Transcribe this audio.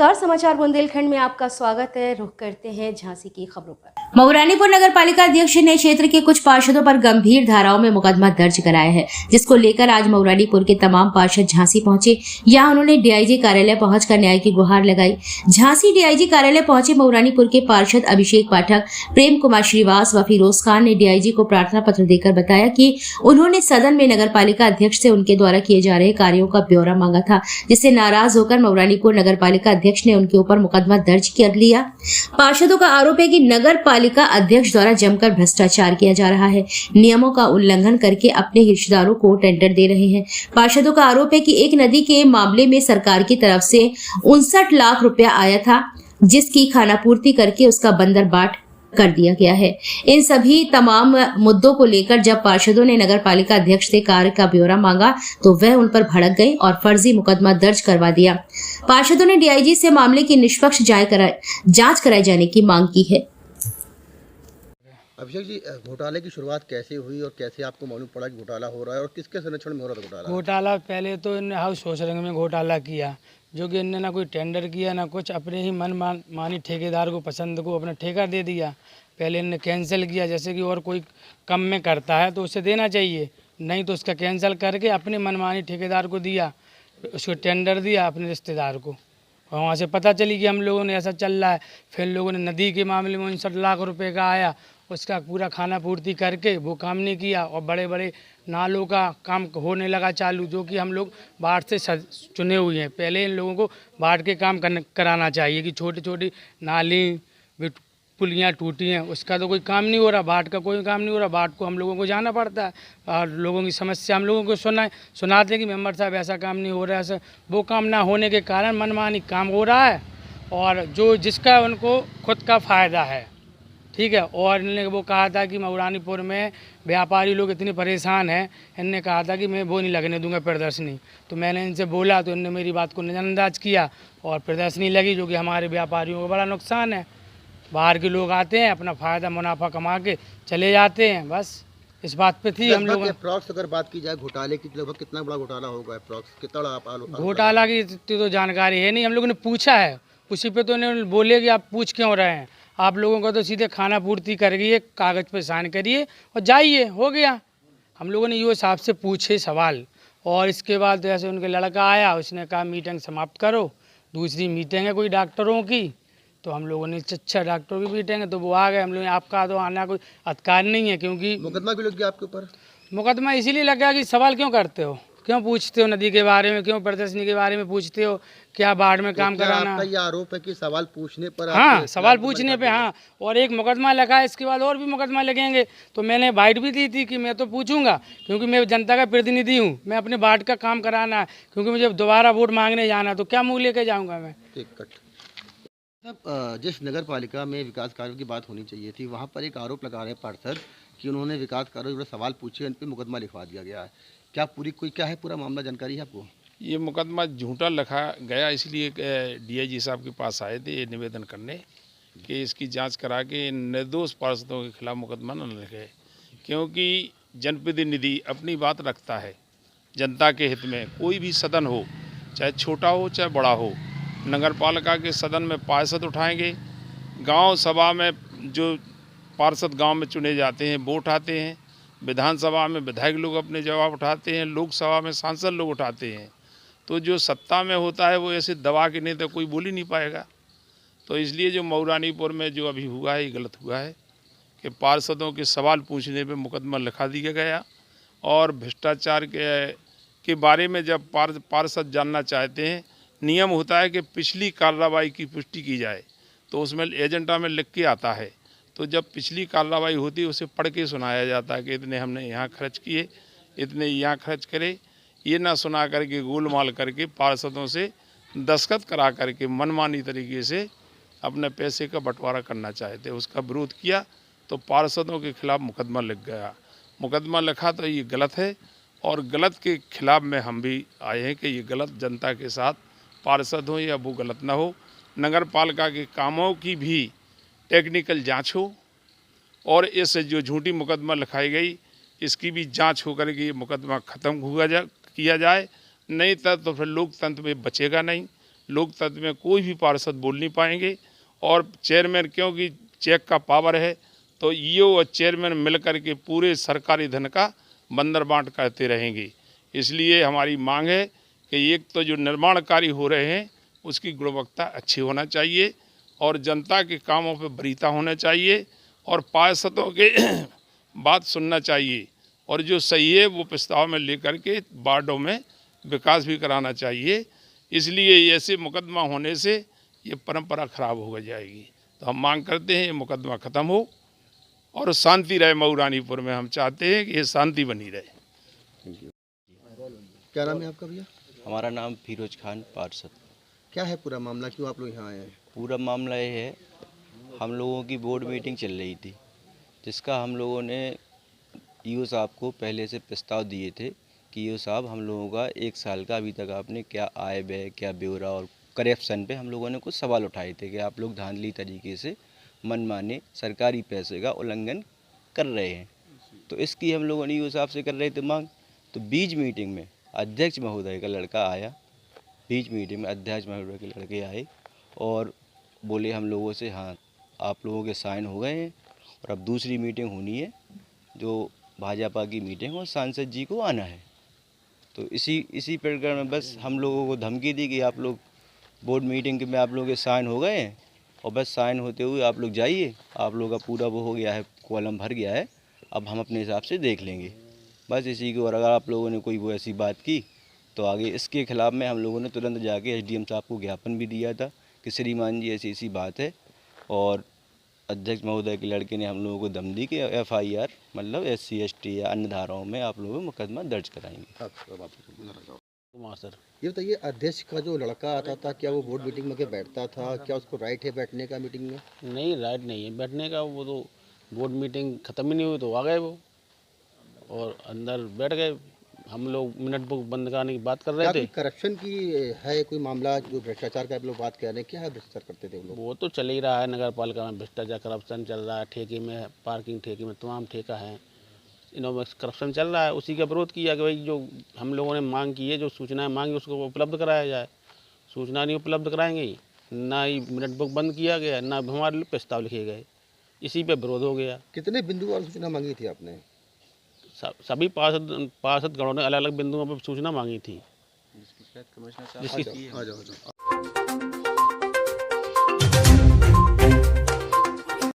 नमस्कार, समाचार बुंदेलखंड में आपका स्वागत है। रुख करते हैं झांसी की खबरों पर। मऊरानीपुर नगर पालिका अध्यक्ष ने क्षेत्र के कुछ पार्षदों पर गंभीर धाराओं में मुकदमा दर्ज कराया है, जिसको लेकर आज मऊरानीपुर के तमाम पार्षद झांसी पहुंचे। यहां उन्होंने डीआईजी कार्यालय पहुंचकर न्याय की गुहार लगाई। झांसी डीआईजी कार्यालय पहुंचे मऊरानीपुर के पार्षद अभिषेक पाठक, प्रेम कुमार श्रीवास व फिरोज खान ने डीआईजी को प्रार्थना पत्र देकर बताया कि उन्होंने सदन में नगर पालिका अध्यक्ष से उनके द्वारा किए जा रहे कार्यों का ब्यौरा मांगा था, जिससे नाराज होकर मऊरानीपुर नगर पालिका अध्यक्ष ने उनके ऊपर मुकदमा दर्ज कर लिया। पार्षदों का आरोप है कि नगर पालिका अध्यक्ष द्वारा जमकर भ्रष्टाचार किया जा रहा है, नियमों का उल्लंघन करके अपने हिस्सेदारों को टेंडर दे रहे हैं। पार्षदों का आरोप है कि एक नदी के मामले में सरकार की तरफ से 59 लाख रुपया आया था, जिसकी खानापूर्ति करके उसका बंदर बाट कर दिया गया है। इन सभी तमाम मुद्दों को लेकर जब पार्षदों ने नगर पालिका अध्यक्ष से कार्य का ब्यौरा मांगा तो वह उन पर भड़क गए और फर्जी मुकदमा दर्ज करवा दिया। पार्षदों ने डीआईजी से मामले की निष्पक्ष जांच कराए जाने की मांग की है। अभिषेक जी, घोटाले की शुरुआत कैसे हुई और कैसे आपको मालूम पड़ा कि घोटाला हो रहा है और किसके संरक्षण में हो रहा था घोटाला? घोटाला पहले तो इन्होंने हाउस सोशलिंग में घोटाला किया, जो कि इनने ना कोई टेंडर किया ना कुछ, अपने ही मानी ठेकेदार को पसंद को अपना ठेका दे दिया। पहले इनने कैंसिल किया, जैसे कि और कोई कम में करता है तो उसे देना चाहिए, नहीं तो उसका कैंसिल करके अपने मनमानी ठेकेदार को दिया, उसको टेंडर दिया अपने रिश्तेदार को। और वहाँ से पता चली कि हम लोगों ने ऐसा चल रहा है। फिर लोगों ने नदी के मामले में 59 लाख रुपए का आया, उसका पूरा खाना पूर्ति करके वो काम नहीं किया। और बड़े बड़े नालों का काम होने लगा चालू, जो कि हम लोग बाढ़ से चुने हुए हैं। पहले इन लोगों को बाढ़ के काम कराना चाहिए कि छोटी छोटी नाली पुलियाँ टूटी हैं, उसका तो कोई काम नहीं हो रहा, बाढ़ का कोई काम नहीं हो रहा। बाढ़ को हम लोगों को जाना पड़ता है और लोगों की समस्या हम लोगों को सुनाते हैं कि मेंबर साहब ऐसा काम नहीं हो रहा है, ऐसा वो काम ना होने के कारण मनमानी काम हो रहा है और जो जिसका उनको खुद का फ़ायदा है, ठीक है। और इन्होंने वो कहा था कि मऊरानीपुर में व्यापारी लोग इतने परेशान हैं, इनने कहा था कि मैं वो नहीं लगने दूंगा प्रदर्शनी। तो मैंने इनसे बोला तो इनने मेरी बात को नज़रअंदाज किया और प्रदर्शनी लगी, जो कि हमारे व्यापारियों को बड़ा नुकसान है। बाहर के लोग आते हैं, अपना फ़ायदा मुनाफा कमा के चले जाते हैं, बस इस बात पे थी हम लोग। अप्रॉक्स अगर बात की जाए घोटाले की, लगभग कितना बड़ा घोटाला होगा अप्रॉक्स, कितना बड़ा घोटाला की तो जानकारी है नहीं, हम लोगों ने पूछा है, उसी पे तो उन्होंने बोले कि आप पूछ क्यों रहे हैं, आप लोगों को तो सीधे खाना पूर्ति करिए, कागज़ पे साइन करिए और जाइए, हो गया। हम लोगों ने ये साहब से पूछे सवाल और इसके बाद जैसे उनके लड़का आया, उसने कहा मीटिंग समाप्त करो, दूसरी मीटिंग है कोई डॉक्टरों की। तो हम लोगों ने अच्छा डॉक्टर की मीटिंग है तो वो आ गए। हम लोगों ने आपका तो आना कोई अधिकार नहीं है, क्योंकि मुकदमा भी लग गया आपके ऊपर। मुकदमा इसीलिए लग गया कि सवाल क्यों करते हो, क्यों पूछते हो नदी के बारे में, क्यों प्रदर्शनी के बारे में पूछते हो, क्या बाढ़ में काम कराना। आपका ये आरोप है कि सवाल पूछने पर, हाँ सवाल पूछने पे, हाँ। और एक मुकदमा लगा है, इसके बाद और भी मुकदमा लगेंगे। तो मैंने बाइट भी दी थी कि मैं तो पूछूंगा, क्योंकि मैं जनता का प्रतिनिधि हूँ, मैं अपने बाढ़ का काम कराना है, क्योंकि मुझे दोबारा वोट मांगने जाना है, तो क्या मुँह लेके जाऊँगा मैं। जिस नगर पालिका में विकास कार्यों की बात होनी चाहिए थी, वहाँ पर एक आरोप लगा रहे हैं पार्षद कि उन्होंने विकास कार्यों जुड़े सवाल पूछे, उन पर मुकदमा लिखवा दिया गया है। क्या है पूरा मामला, जानकारी है आपको? ये मुकदमा झूठा लिखा गया, इसलिए डीआईजी साहब के पास आए थे ये निवेदन करने कि इसकी जांच करा के निर्दोष पार्षदों के खिलाफ मुकदमा न लिखे, क्योंकि जनप्रतिनिधि अपनी बात रखता है जनता के हित में। कोई भी सदन हो, चाहे छोटा हो चाहे बड़ा हो, नगर पालिका के सदन में पार्षद उठाएंगे, गांव सभा में जो पार्षद गांव में चुने जाते हैं वो उठाते हैं, विधानसभा में विधायक लोग अपने जवाब उठाते हैं, लोकसभा में सांसद लोग उठाते हैं। तो जो सत्ता में होता है वो ऐसे दबा के नहीं तो कोई बोल ही नहीं पाएगा। तो इसलिए जो मऊरानीपुर में जो अभी हुआ है ये गलत हुआ है कि पार्षदों के सवाल पूछने पे मुकदमा लिखा दिया गया। और भ्रष्टाचार के बारे में जब पार्षद जानना चाहते हैं, नियम होता है कि पिछली कार्रवाई की पुष्टि की जाए, तो उसमें एजेंडा में लिख के आता है। तो जब पिछली कार्रवाई होती है उसे पढ़ के सुनाया जाता है कि इतने हमने यहाँ खर्च किए, इतने यहाँ खर्च करे। ये ना सुना करके गोलमाल करके पार्षदों से दस्तखत करा करके मनमानी तरीके से अपने पैसे का बंटवारा करना चाहते, उसका विरोध किया तो पार्षदों के खिलाफ मुकदमा लिख गया। मुकदमा लिखा तो ये गलत है और गलत के खिलाफ में हम भी आए हैं कि ये गलत, जनता के साथ पार्षद हो या वो गलत ना हो। नगर पालिका के कामों की भी टेक्निकल जांच हो और इस जो झूठी मुकदमा लिखाई गई इसकी भी जांच हो करके ये मुकदमा ख़त्म किया जाए, नहीं तो फिर लोकतंत्र में बचेगा नहीं। लोकतंत्र में कोई भी पार्षद बोल नहीं पाएंगे। और चेयरमैन, क्योंकि चेक का पावर है, तो ईओ और चेयरमैन मिलकर के पूरे सरकारी धन का बंदर बांट करते रहेंगे। इसलिए हमारी मांग है कि एक तो जो निर्माण कार्य हो रहे हैं उसकी गुणवत्ता अच्छी होना चाहिए और जनता के कामों पर वरीयता होना चाहिए और पार्षदों के बात सुनना चाहिए और जो सही है वो प्रस्ताव में लेकर के वार्डों में विकास भी कराना चाहिए। इसलिए ऐसे मुकदमा होने से ये परंपरा खराब हो जाएगी। तो हम मांग करते हैं ये मुकदमा ख़त्म हो और शांति रहे मऊरानीपुर में। हम चाहते हैं कि ये शांति बनी रहे। क्या नाम है आपका भैया? हमारा नाम फिरोज खान पार्षद। क्या है पूरा मामला, क्यों आप लोग यहाँ आए हैं? पूरा मामला ये है, हम लोगों की बोर्ड मीटिंग चल रही थी जिसका हम लोगों ने ईओ साहब को पहले से प्रस्ताव दिए थे कि ईओ साहब हम लोगों का 1 साल का अभी तक आपने क्या आय व्यय, क्या ब्यौरा और करप्शन पे हम लोगों ने कुछ सवाल उठाए थे कि आप लोग धांधली तरीके से मनमाने सरकारी पैसे का उल्लंघन कर रहे हैं। तो इसकी हम लोगों ने ईओ साहब से कर रहे थे मांग। तो बीच मीटिंग में अध्यक्ष महोदय का लड़का आया, बीच मीटिंग में अध्यक्ष महोदय के लड़के आए और बोले हम लोगों से, हाँ आप लोगों के साइन हो गए हैं और अब दूसरी मीटिंग होनी है जो भाजपा की मीटिंग और सांसद जी को आना है। तो इसी प्रकार में बस हम लोगों को धमकी दी कि आप लोग बोर्ड मीटिंग में आप लोगों के साइन हो गए हैं और बस साइन होते हुए आप लोग जाइए, आप लोगों का पूरा वो हो गया है, कॉलम भर गया है, अब हम अपने हिसाब से देख लेंगे। बस इसी को, और अगर आप लोगों ने कोई वो ऐसी बात की तो आगे इसके खिलाफ़ में हम लोगों ने तुरंत जाके एसडीएम साहब को ज्ञापन भी दिया था कि श्रीमान जी ऐसी बात है। और अध्यक्ष महोदय के लड़के ने हम लोगों को दम दी कि FIR मतलब SC ST या अन्य धाराओं में आप लोगों को मुकदमा दर्ज कराएंगे। कुमार सर। ये बताइए, अध्यक्ष का जो लड़का आता था, क्या वो बोर्ड मीटिंग में बैठता था? क्या उसको राइट है बैठने का मीटिंग में? नहीं, राइट नहीं है बैठने का। वो तो बोर्ड मीटिंग ख़त्म ही नहीं हुई तो आ गए वो और अंदर बैठ गए। हम लोग मिनट बुक बंद कराने की बात कर रहे थे। करप्शन की है कोई मामला, जो भ्रष्टाचार का आप लोग बात कर रहे हैं, क्या है भ्रष्टाचार करते थे वो लोग? वो तो चल ही रहा है, नगर पालिका में भ्रष्टाचार करप्शन चल रहा है, ठेके में, पार्किंग ठेके में तमाम ठेका है, इनमें करप्शन चल रहा है। उसी का विरोध किया कि भाई जो हम लोगों ने मांग की है, जो सूचनाएं मांगी उसको उपलब्ध कराया जाए। सूचना नहीं उपलब्ध कराएंगे, ना ही मिनट बुक बंद किया गया, ना हमारे लिए प्रस्ताव लिखे गए, इसी पे विरोध हो गया। कितने बिंदु और सूचना मांगी थी आपने? सभी पार्षदगणों ने अलग अलग बिंदुओं पर सूचना मांगी थी। आ जाओ।